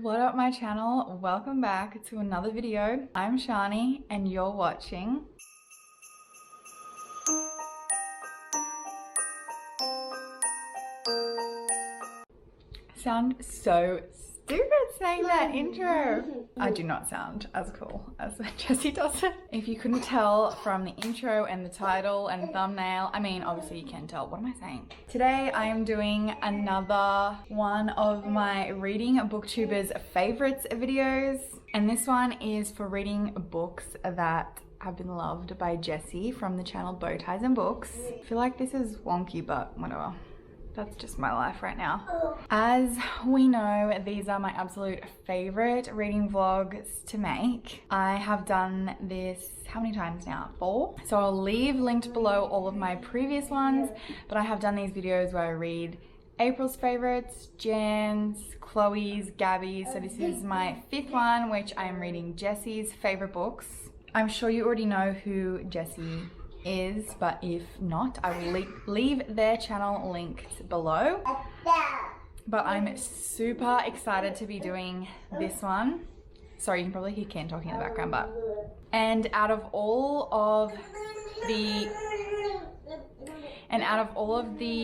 What up my channel? Welcome back to another video. I'm Shani and you're watching Sound so stupid saying that intro. I do not sound as cool as Jessie does it. If you couldn't tell from the intro and the title and thumbnail, I mean obviously you can tell. What am I saying? Today I am doing another one of my reading booktubers favorites videos, and this one is for reading books that have been loved by Jessie from the channel Bowties&Books. I feel like this is wonky, but whatever. That's just my life right now. As we know, these are my absolute favorite reading vlogs to make. I have done this, how many times now? 4? So I'll leave linked below all of my previous ones, but I have done these videos where I read April's favorites, Jan's, Chloe's, Gabby's. So this is my 5th one, which I am reading Jessie's favorite books. I'm sure you already know who Jessie is, but if not, I will leave their channel linked below. But I'm super excited to be doing this one. Sorry, you can probably hear Ken talking in the background, and out of all of the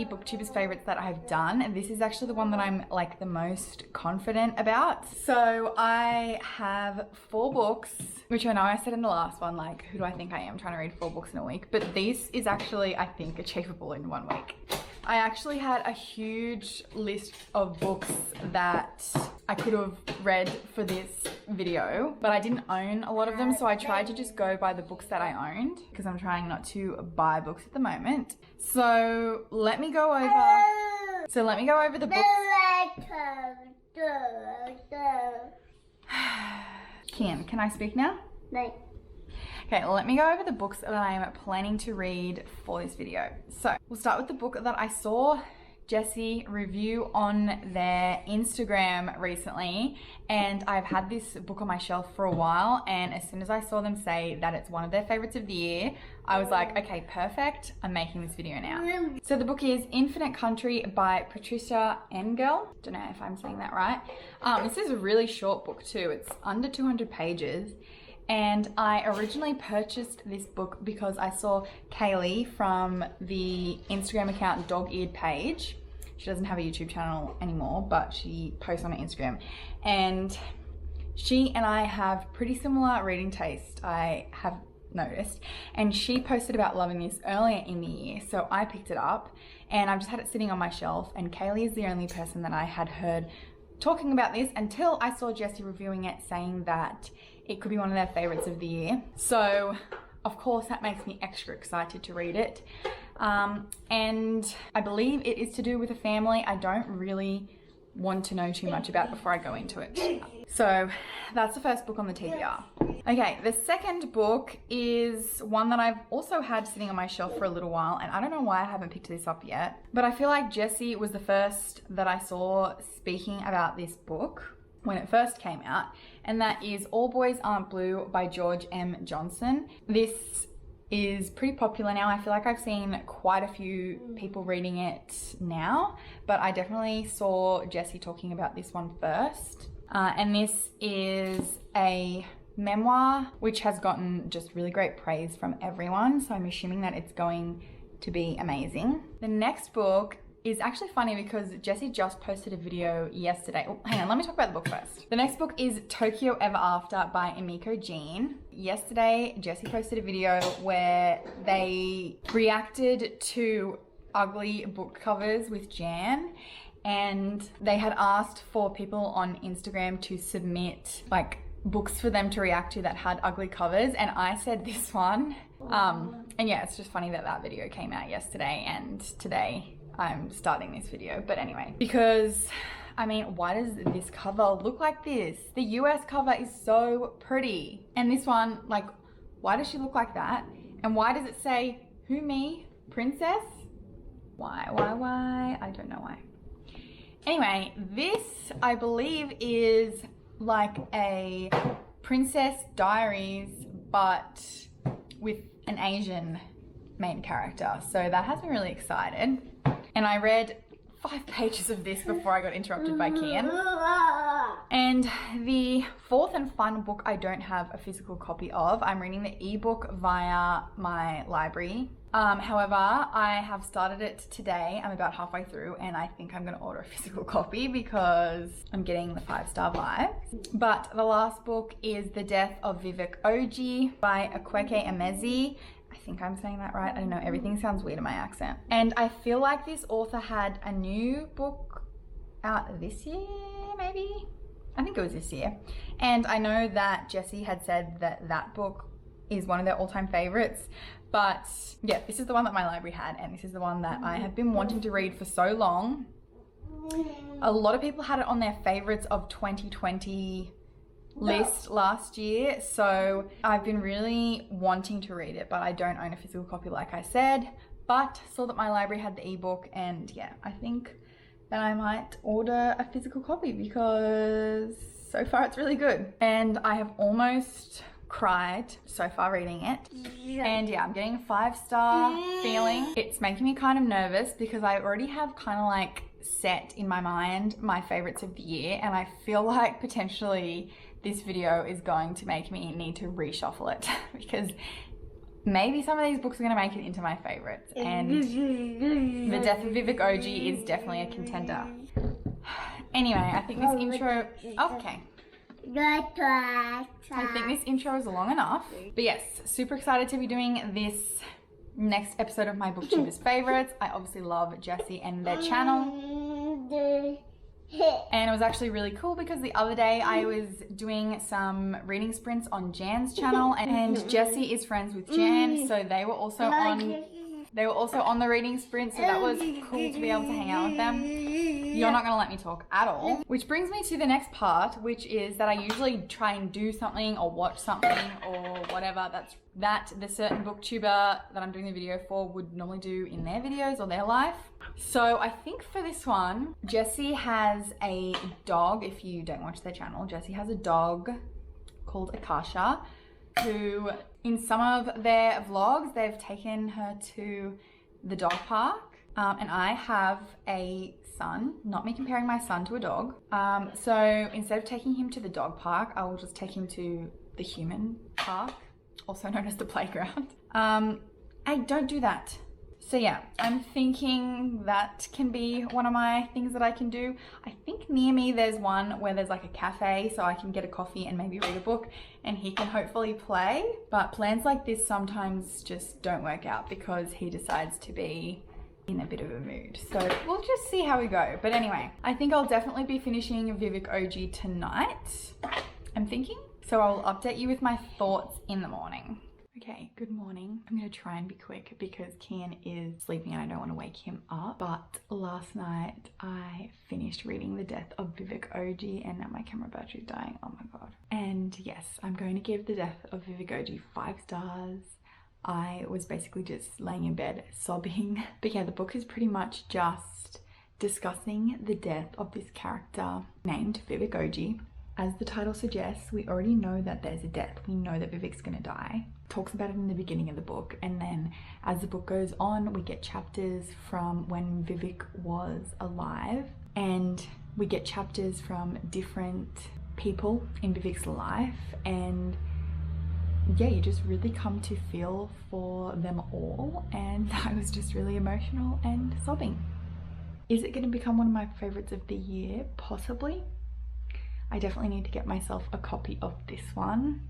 booktubers favorites that I've done, this is actually the one that I'm like the most confident about. So I have 4 books, which I know I said in the last one, like, who do I think I am trying to read 4 books in a week? But this is actually, I think, achievable in 1 week. I actually had a huge list of books that I could have read for this video, but I didn't own a lot of them, so I tried to just go by the books that I owned because I'm trying not to buy books at the moment. So let me go over the books. Can I speak now? No. Okay, let me go over the books that I am planning to read for this video. So we'll start with the book that I saw Jessie review on their Instagram recently, and I've had this book on my shelf for a while, and as soon as I saw them say that it's one of their favorites of the year, I was like, okay, perfect, I'm making this video now. So the book is Infinite Country by Patricia Engel. Don't know if I'm saying that right. This is a really short book too. It's under 200 pages. And I originally purchased this book because I saw Kaylee from the Instagram account Dog-Eared Page. She doesn't have a YouTube channel anymore, but she posts on her Instagram. And she and I have pretty similar reading taste, I have noticed. And she posted about loving this earlier in the year, so I picked it up and I've just had it sitting on my shelf, and Kaylee is the only person that I had heard talking about this until I saw Jessie reviewing it, saying that it could be one of their favorites of the year. So of course that makes me extra excited to read it. And I believe it is to do with a family I don't really want to know too much about before I go into it. So that's the first book on the TBR. Okay, the second book is one that I've also had sitting on my shelf for a little while, and I don't know why I haven't picked this up yet, but I feel like Jessie was the first that I saw speaking about this book when it first came out, and that is All Boys Aren't Blue by George M. Johnson. This is pretty popular now. I feel like I've seen quite a few people reading it now, but I definitely saw Jessie talking about this one first. And this is a memoir which has gotten just really great praise from everyone, so I'm assuming that it's going to be amazing. The next book is actually funny because Jessie just posted a video yesterday. Oh, hang on, let me talk about the book first. The next book is Tokyo Ever After by Emiko. Yesterday, Jessie posted a video where they reacted to ugly book covers with Jan, and they had asked for people on Instagram to submit like books for them to react to that had ugly covers, and I said this one. And yeah, it's just funny that that video came out yesterday and today I'm starting this video. But anyway, because I mean, why does this cover look like this? The US cover is so pretty, and this one, like, why does she look like that? And why does it say, who me, princess? Why? I don't know why. Anyway, this I believe is like a Princess Diaries but with an Asian main character, so that has me really excited. And I read 5 pages of this before I got interrupted by Kian. And the fourth and final book I don't have a physical copy of. I'm reading the ebook via my library. However, I have started it today. I'm about halfway through and I think I'm going to order a physical copy because I'm getting the 5-star vibes. But the last book is The Death of Vivek Ogee by Akwaeke Emezi. I think I'm saying that right. I don't know. Everything sounds weird in my accent. And I feel like this author had a new book out this year, maybe? I think it was this year. And I know that Jessie had said that that book is one of their all-time favorites. But yeah, this is the one that my library had, and this is the one that I have been wanting to read for so long. A lot of people had it on their favorites of 2020 list last year, so I've been really wanting to read it, but I don't own a physical copy like I said, but saw that my library had the ebook, and yeah, I think that I might order a physical copy because so far it's really good. And I have almost cried so far reading it, and yeah, I'm getting a 5-star feeling. It's making me kind of nervous because I already have kind of like set in my mind my favorites of the year, and I feel like potentially this video is going to make me need to reshuffle it because maybe some of these books are going to make it into my favorites, and The Death of Vivek Ogee is definitely a contender. Anyway, I think this intro, okay, I think this intro is long enough. But yes, super excited to be doing this next episode of my booktubers favorites. I obviously love Jessie and their channel. And it was actually really cool because the other day I was doing some reading sprints on Jan's channel, and Jessie is friends with Jan, so they were also on the reading sprint, so that was cool to be able to hang out with them. You're not going to let me talk at all. Which brings me to the next part, which is that I usually try and do something or watch something or whatever that the certain booktuber that I'm doing the video for would normally do in their videos or their life. So I think for this one, Jessie has a dog. If you don't watch their channel, Jessie has a dog called Akasha, who in some of their vlogs, they've taken her to the dog park. And I have a son, not me comparing my son to a dog. So instead of taking him to the dog park, I will just take him to the human park, also known as the playground. I don't do that. So yeah, I'm thinking that can be one of my things that I can do. I think near me there's one where there's like a cafe, so I can get a coffee and maybe read a book and he can hopefully play. But plans like this sometimes just don't work out because he decides to be in a bit of a mood. So we'll just see how we go. But anyway, I think I'll definitely be finishing Vivek Ogee tonight, I'm thinking. So I'll update you with my thoughts in the morning. Okay, good morning. I'm gonna try and be quick because Kian is sleeping and I don't want to wake him up. But last night I finished reading The Death of Vivek Ogee and now my camera battery's dying. Oh my god. And yes, I'm going to give The Death of Vivek Ogee 5 stars. I was basically just laying in bed sobbing. But yeah, the book is pretty much just discussing the death of this character named Vivek Ogee. As the title suggests, we already know that there's a death. We know that Vivek's gonna die. Talks about it in the beginning of the book, and then as the book goes on, we get chapters from when Vivek was alive, and we get chapters from different people in Vivek's life, and yeah, you just really come to feel for them all, and I was just really emotional and sobbing. Is it going to become one of my favorites of the year? Possibly. I definitely need to get myself a copy of this one.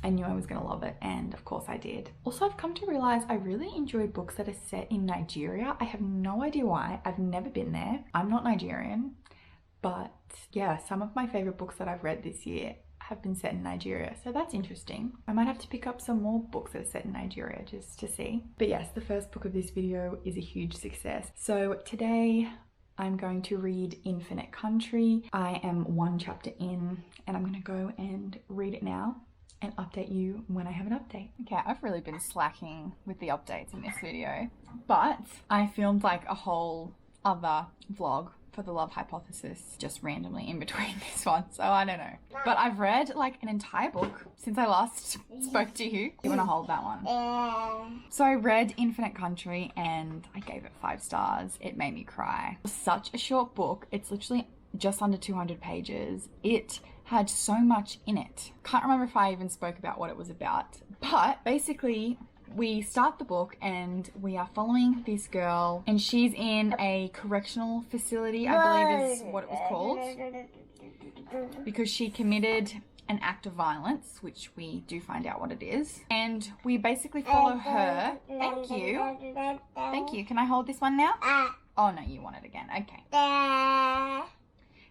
I knew I was going to love it, and of course I did. Also, I've come to realize I really enjoy books that are set in Nigeria. I have no idea why. I've never been there. I'm not Nigerian, but yeah, some of my favorite books that I've read this year have been set in Nigeria, so that's interesting. I might have to pick up some more books that are set in Nigeria just to see. But yes, the first book of this video is a huge success. So today I'm going to read Infinite Country. I am 1 chapter in and I'm gonna go and read it now and update you when I have an update. Okay, I've really been slacking with the updates in this video, but I filmed like a whole other vlog for the love hypothesis just randomly in between this one, so I don't know. But I've read like an entire book since I last spoke to you. You want to hold that one? So I read Infinite Country and I gave it 5 stars. It made me cry. It was such a short book. It's literally just under 200 pages. It had so much in it. Can't remember if I even spoke about what it was about, but basically we start the book and we are following this girl and she's in a correctional facility, I believe is what it was called, because she committed an act of violence, which we do find out what it is. And we basically follow her. Thank you. Thank you. Can I hold this one now? Oh no, you want it again. Okay.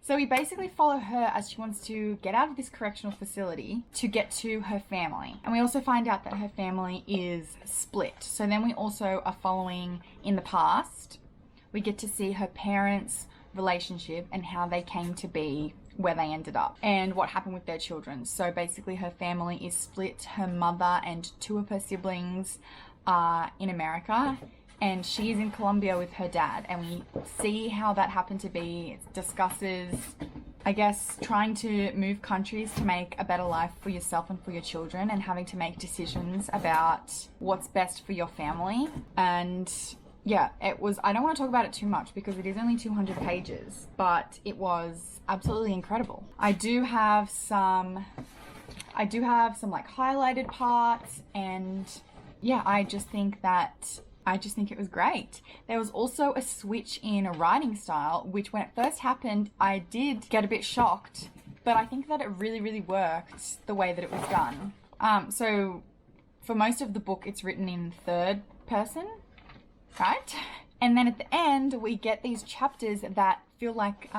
So we basically follow her as she wants to get out of this correctional facility to get to her family. And we also find out that her family is split. So then we also are following in the past. We get to see her parents' relationship and how they came to be where they ended up and what happened with their children. So basically her family is split. Her mother and 2 of her siblings are in America, and she's in Colombia with her dad, and we see how that happened to be. It discusses, I guess, trying to move countries to make a better life for yourself and for your children, and having to make decisions about what's best for your family. And yeah, it was, I don't want to talk about it too much because it is only 200 pages, but it was absolutely incredible. I do have some like highlighted parts, and yeah, I just think it was great. There was also a switch in writing style, which when it first happened, I did get a bit shocked, but I think that it really, really worked the way that it was done. So for most of the book, it's written in 3rd person, right? And then at the end, we get these chapters that feel like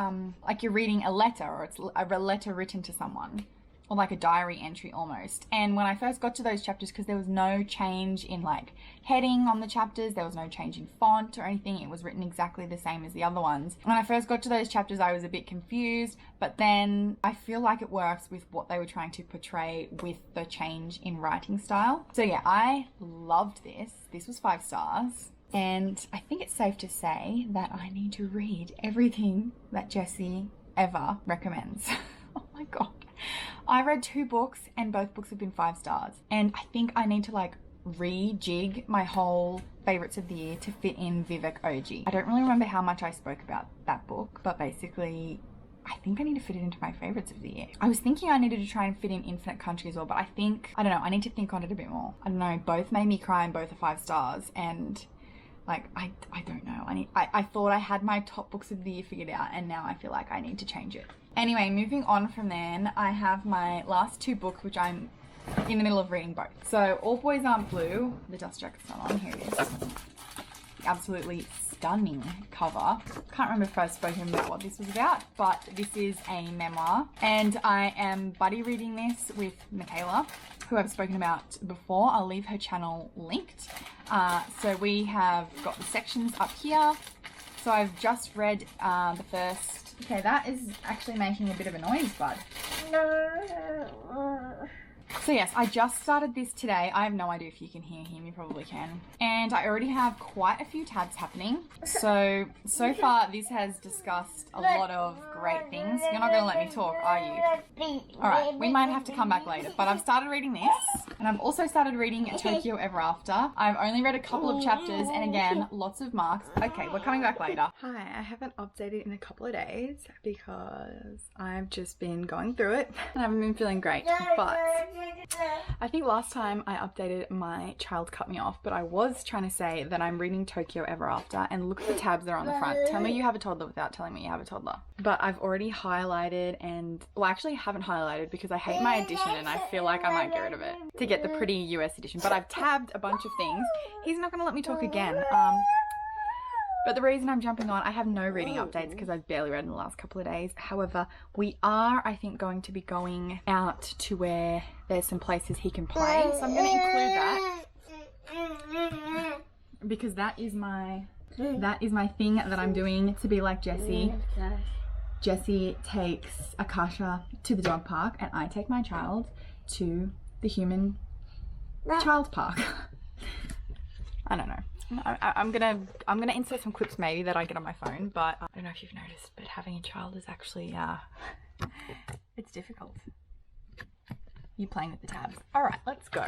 you're reading a letter, or it's a letter written to someone, or like a diary entry almost. And when I first got to those chapters, because there was no change in like heading on the chapters, there was no change in font or anything, it was written exactly the same as the other ones. When I first got to those chapters, I was a bit confused, but then I feel like it works with what they were trying to portray with the change in writing style. So yeah, I loved this. This was 5 stars. And I think it's safe to say that I need to read everything that Jessie ever recommends. Oh my God. I read 2 books and both books have been 5 stars. And I think I need to like rejig my whole favorites of the year to fit in Vivek Ogee. I don't really remember how much I spoke about that book, but basically I think I need to fit it into my favorites of the year. I was thinking I needed to try and fit in Infinite Country as well, but I don't know, I need to think on it a bit more. I don't know, both made me cry and both are 5 stars, and like, I don't know. I thought I had my top books of the year figured out, and now I feel like I need to change it. Anyway, moving on from then, I have my last 2 books, which I'm in the middle of reading both. So, All Boys Aren't Blue. The dust jacket's not on. Here it is. Absolutely stunning cover. Can't remember if I've spoken about what this was about, but this is a memoir, and I am buddy reading this with Michaela, who I've spoken about before. I'll leave her channel linked. So we have got the sections up here. So I've just read the first. Okay, that is actually making a bit of a noise, bud. So yes, I just started this today. I have no idea if you can hear him, you probably can. And I already have quite a few tabs happening. So far this has discussed a lot of great things. You're not gonna let me talk, are you? Alright, we might have to come back later, but I've started reading this. And I've also started reading Tokyo Ever After. I've only read a couple of chapters, and again, lots of marks. Okay, we're coming back later. Hi, I haven't updated in a couple of days because I've just been going through it and I haven't been feeling great, but I think last time I updated, my child cut me off, but I was trying to say that I'm reading Tokyo Ever After, and look at the tabs that are on the front. Tell me you have a toddler without telling me you have a toddler. But I've already highlighted and, well, actually I haven't highlighted because I hate my edition and I feel like I might get rid of it to get the pretty US edition, but I've tabbed a bunch of things. He's not gonna let me talk again. But the reason I'm jumping on, I have no reading updates because I've barely read in the last couple of days. However, we are, I think, going to be going out to where there's some places he can play. So I'm going to include that because that is my thing that I'm doing to be like Jessie. Jessie takes Akasha to the dog park and I take my child to the human child park. I don't know. I'm gonna insert some clips maybe that I get on my phone, but I don't know if you've noticed, but having a child is actually it's difficult. You playing with the tabs. All right, let's go.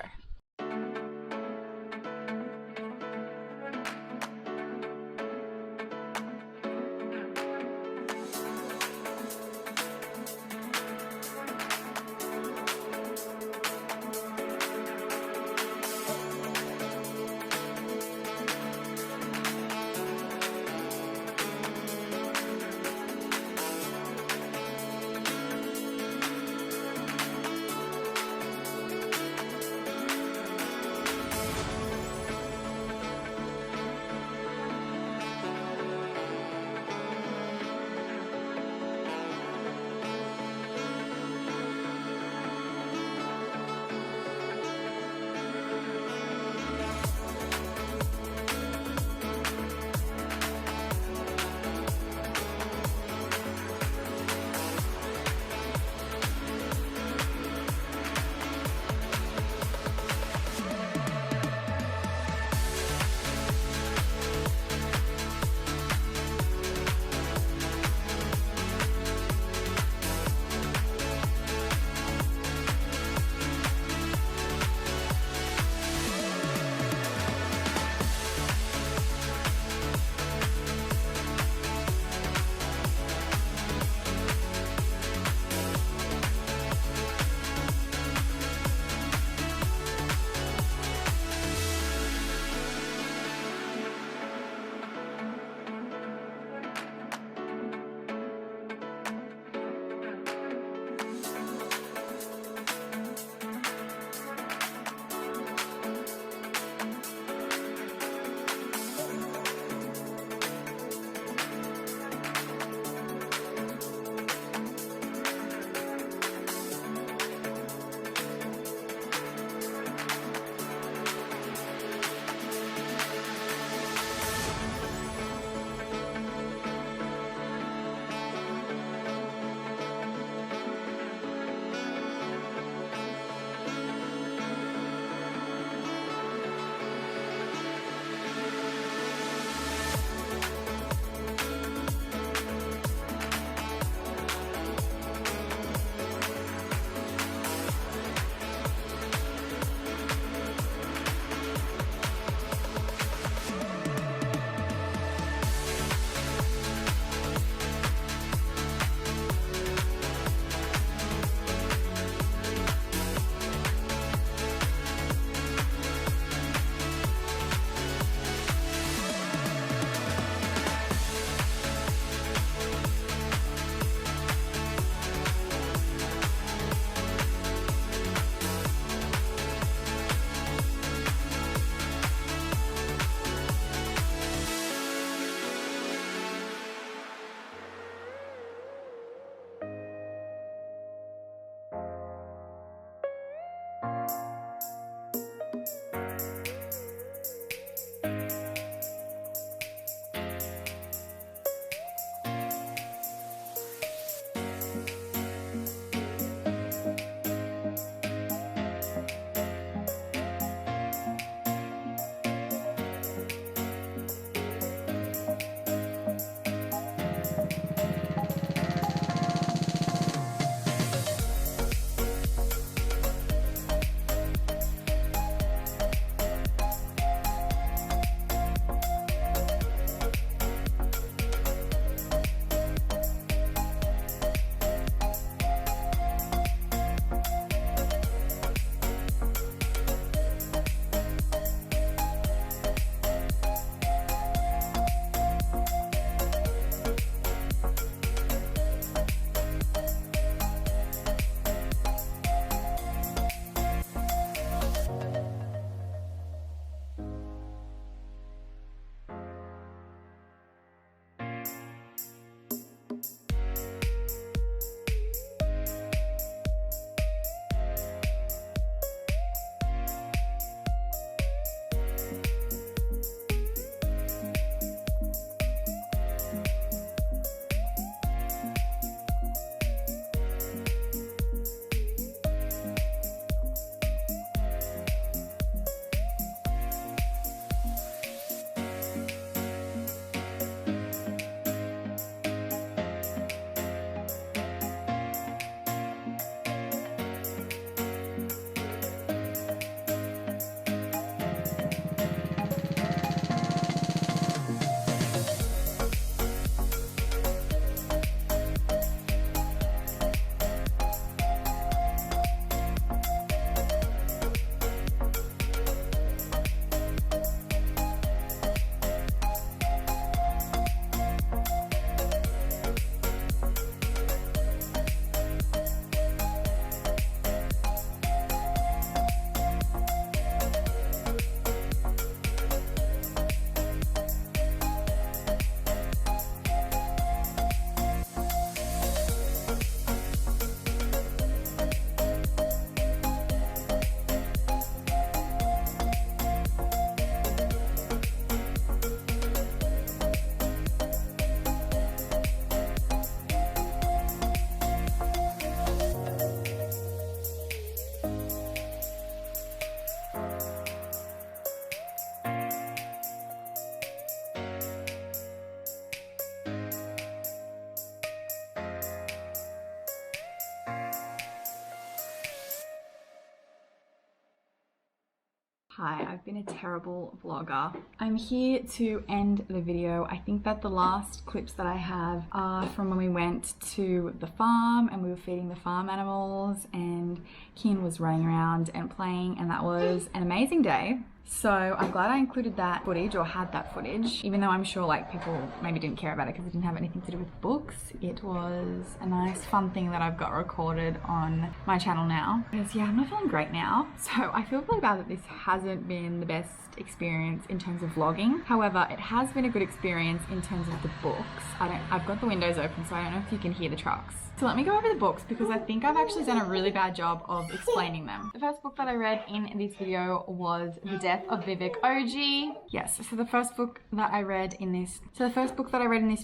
Hi, I've been a terrible vlogger. I'm here to end the video. I think that the last clips that I have are from when we went to the farm and we were feeding the farm animals and Kian was running around and playing, and that was an amazing day. So I'm glad I included that footage, or had that footage, even though I'm sure like people maybe didn't care about it because it didn't have anything to do with books. It was a nice fun thing that I've got recorded on my channel now. Because yeah, I'm not feeling great now. So I feel really bad that this hasn't been the best experience in terms of vlogging. However, it has been a good experience in terms of the books. I've got the windows open, so I don't know if you can hear the trucks. So let me go over the books because I think I've actually done a really bad job of explaining them. The first book that I read in this video was The Death of Vivek Ogee. Yes, so the first book that I read in this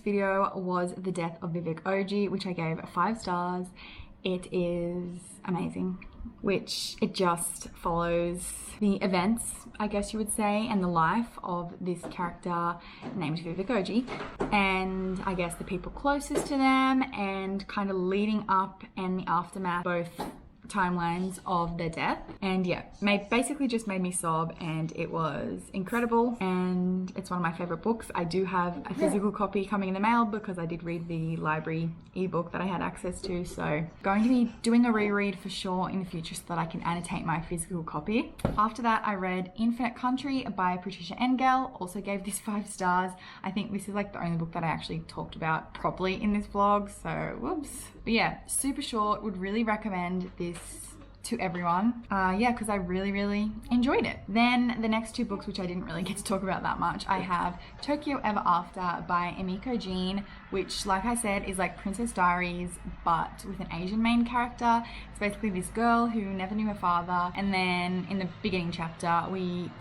video was The Death of Vivek Ogee, which I gave 5 stars. It is amazing, which it just follows the events, I guess you would say, and the life of this character named Vivek Ogee, and I guess the people closest to them, and kind of leading up and the aftermath, both timelines of their death. And yeah, basically just made me sob, and it was incredible, and it's one of my favorite books. I do have a physical copy coming in the mail because I did read the library ebook that I had access to, so going to be doing a reread for sure in the future so that I can annotate my physical copy. After that, I read Infinite Country by Patricia Engel, also gave this 5 stars. I think this is like the only book that I actually talked about properly in this vlog, so whoops. But yeah, super short, would really recommend this to everyone. Yeah, because I really enjoyed it. Then the next 2 books, which I didn't really get to talk about that much, I have Tokyo Ever After by Emiko, which, like I said, is like Princess Diaries but with an Asian main character. It's basically this girl who never knew her father, and then in the beginning chapter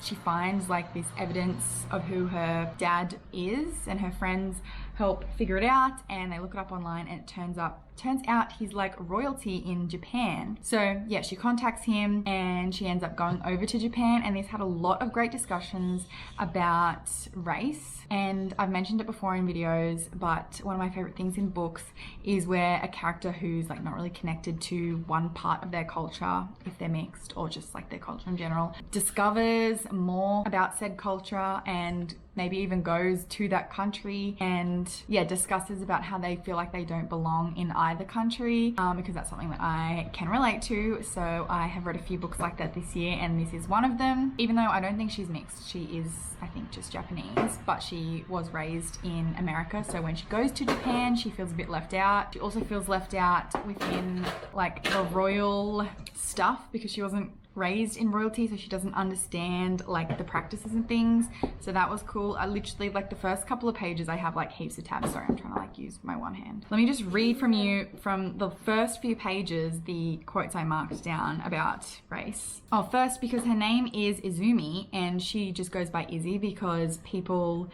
she finds like this evidence of who her dad is, and her friends help figure it out, and they look it up online, and it turns out he's like royalty in Japan. So yeah, she contacts him and she ends up going over to Japan, and they've had a lot of great discussions about race. And I've mentioned it before in videos, but one of my favorite things in books is where a character who's like not really connected to one part of their culture, if they're mixed or just like their culture in general, discovers more about said culture and maybe even goes to that country and yeah, discusses about how they feel like they don't belong in either country, because that's something that I can relate to. So I have read a few books like that this year, and this is one of them. Even though I don't think she's mixed, she is, I think, just Japanese, but she was raised in America, so when she goes to Japan she feels a bit left out. She also feels left out within like the royal stuff because she wasn't raised in royalty, so she doesn't understand like the practices and things. So that was cool. I literally, like the first couple of pages, I have like heaps of tabs. Sorry, I'm trying to like use my one hand. Let me just read from you from the first few pages the quotes I marked down about race. Oh, first, because her name is Izumi and she just goes by Izzy because people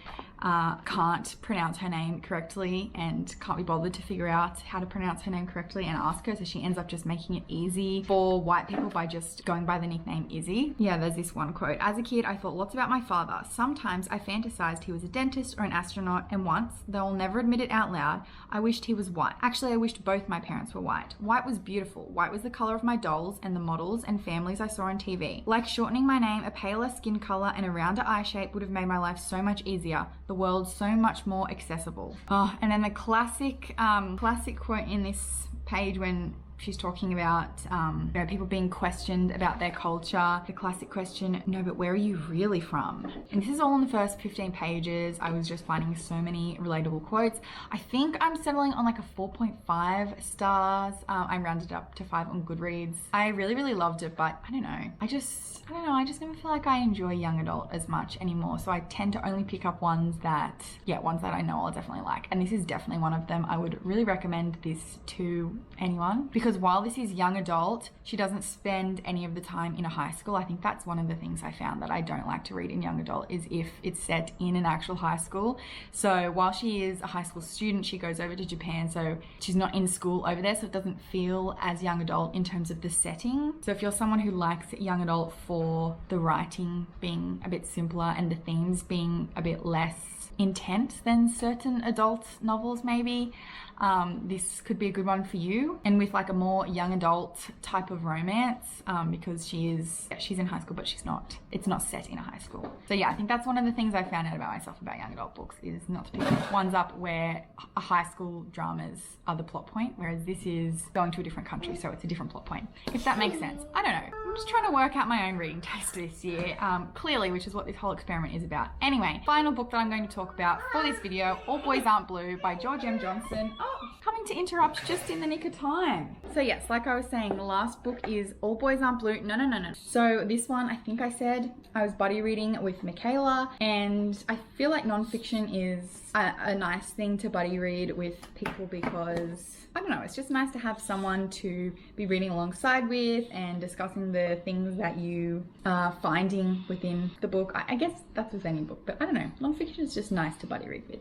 can't pronounce her name correctly and can't be bothered to figure out how to pronounce her name correctly and ask her, so she ends up just making it easy for white people by just going by the nickname Izzy. Yeah, there's this one quote. As a kid, I thought lots about my father. Sometimes I fantasized he was a dentist or an astronaut, and once, though I'll never admit it out loud, I wished he was white. Actually, I wished both my parents were white. White was beautiful. White was the color of my dolls and the models and families I saw on TV. Like shortening my name, a paler skin color and a rounder eye shape would have made my life so much easier. The world so much more accessible. Oh, and then the classic quote in this page when she's talking about you know, people being questioned about their culture. The classic question, no, but where are you really from? And this is all in the first 15 pages. I was just finding so many relatable quotes. I think I'm settling on like a 4.5 stars. I rounded up to 5 on Goodreads. I really loved it, but I don't know. I just never feel like I enjoy young adult as much anymore. So I tend to only pick up ones that I know I'll definitely like. And this is definitely one of them. I would really recommend this to anyone because while this is young adult, she doesn't spend any of the time in a high school. I think that's one of the things I found that I don't like to read in young adult is if it's set in an actual high school. So while she is a high school student, she goes over to Japan. So she's not in school over there. So it doesn't feel as young adult in terms of the setting. So if you're someone who likes young adult for the writing being a bit simpler and the themes being a bit less intense than certain adult novels maybe, this could be a good one for you, and with like a more young adult type of romance, because she's in high school, but it's not set in a high school. So yeah, I think that's one of the things I found out about myself about young adult books, is not to pick ones up where high school dramas are the plot point, whereas this is going to a different country, so it's a different plot point, if that makes sense. I don't know, I'm just trying to work out my own reading taste this year, clearly, which is what this whole experiment is about. Anyway, final book that I'm going to talk about for this video, All Boys Aren't Blue by George M. Johnson. Oh, coming to interrupt just in the nick of time. So yes, like I was saying, the last book is All Boys Aren't Blue. No. So this one, I think I said I was buddy reading with Michaela, and I feel like nonfiction is a nice thing to buddy read with people because, I don't know, it's just nice to have someone to be reading alongside with and discussing the things that you are finding within the book. I guess that's with any book, but I don't know, nonfiction is just nice to buddy read with.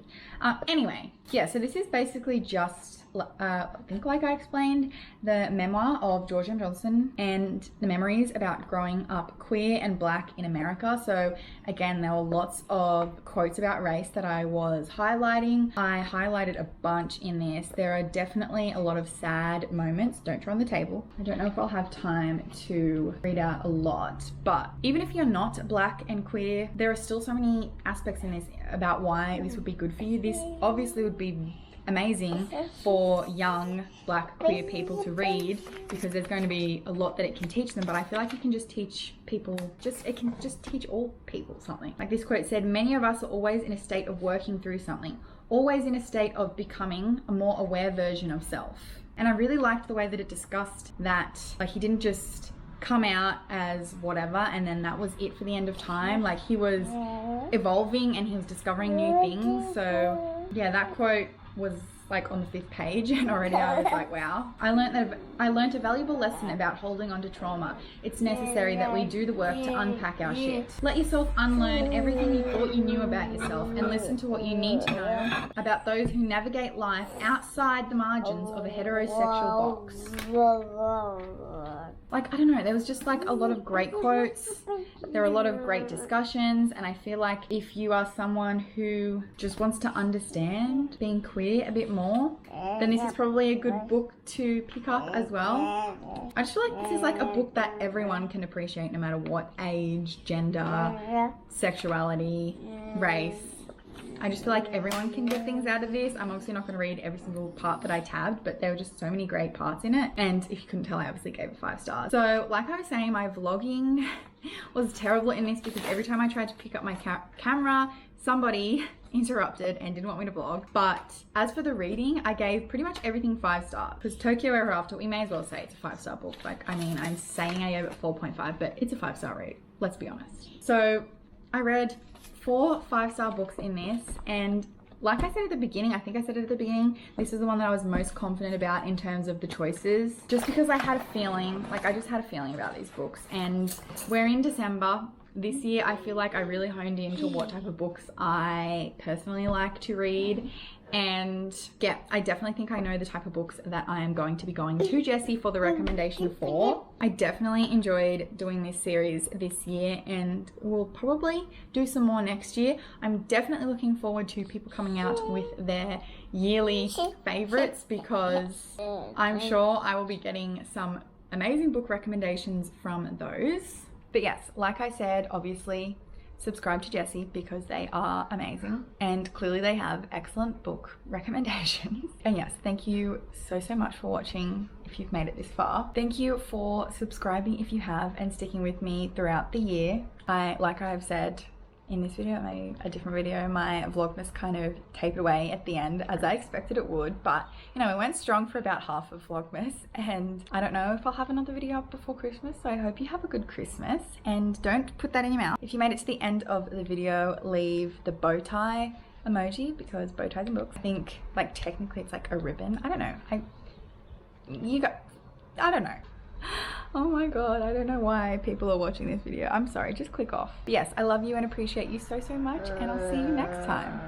Anyway, yeah, so this is basically just, I think like I explained, the memoir of George M. Johnson and the memories about growing up queer and black in America. So again, there were lots of quotes about race that I was highlighting. I highlighted a bunch in this. There are definitely a lot of sad moments. Don't draw on the table. I don't know if I'll have time to read out a lot, but even if you're not black and queer, there are still so many aspects in this about why this would be good for you. This obviously would be amazing for young black queer people to read because there's going to be a lot that it can teach them, but I feel like it can just teach people, it can just teach all people something. Like this quote said, many of us are always in a state of working through something, always in a state of becoming a more aware version of self. And I really liked the way that it discussed that, like he didn't just come out as whatever and then that was it for the end of time. Like he was evolving and he was discovering new things. So yeah, that quote was like on the 5th page and already I was like, wow. I learned a valuable lesson about holding on to trauma. It's necessary that we do the work to unpack our shit. Let yourself unlearn everything you thought you knew about yourself and listen to what you need to know about those who navigate life outside the margins of a heterosexual box. Like, I don't know, there was just like a lot of great quotes. There were a lot of great discussions, and I feel like if you are someone who just wants to understand being queer a bit more, then this is probably a good book to pick up as well. I just feel like this is like a book that everyone can appreciate no matter what age, gender, sexuality, race. I just feel like everyone can get things out of this. I'm obviously not going to read every single part that I tabbed, but there were just so many great parts in it. And if you couldn't tell, I obviously gave it 5 stars. So like I was saying, my vlogging was terrible in this because every time I tried to pick up my camera, somebody interrupted and didn't want me to vlog. But as for the reading, I gave pretty much everything 5 stars because Tokyo Ever After, we may as well say it's a 5-star book. Like, I mean, I'm saying I gave it 4.5, but it's a 5-star read. Let's be honest. So I read 4 5-star books in this, and like I said at the beginning, I think I said it at the beginning, this is the one that I was most confident about in terms of the choices, just because I had a feeling, like I just had a feeling about these books. And we're in December. This year I feel like I really honed into what type of books I personally like to read, and yeah, I definitely think I know the type of books that I am going to be going to Jessie for the recommendation for. I definitely enjoyed doing this series this year, and we'll probably do some more next year. I'm definitely looking forward to people coming out with their yearly favorites because I'm sure I will be getting some amazing book recommendations from those. But yes, like I said, obviously subscribe to Jessie because they are amazing and clearly they have excellent book recommendations. And yes, thank you so much for watching if you've made it this far. Thank you for subscribing if you have and sticking with me throughout the year. Like I've said in this video, maybe a different video, my vlogmas kind of tapered away at the end as I expected it would, but you know, it went strong for about half of vlogmas, and I don't know if I'll have another video up before Christmas, so I hope you have a good Christmas and don't put that in your mouth. If you made it to the end of the video, leave the bow tie emoji because Bowties&Books, I think like technically it's like a ribbon. I don't know. I don't know. Oh my god, I don't know why people are watching this video. I'm sorry, just click off. But yes, I love you and appreciate you so much, and I'll see you next time.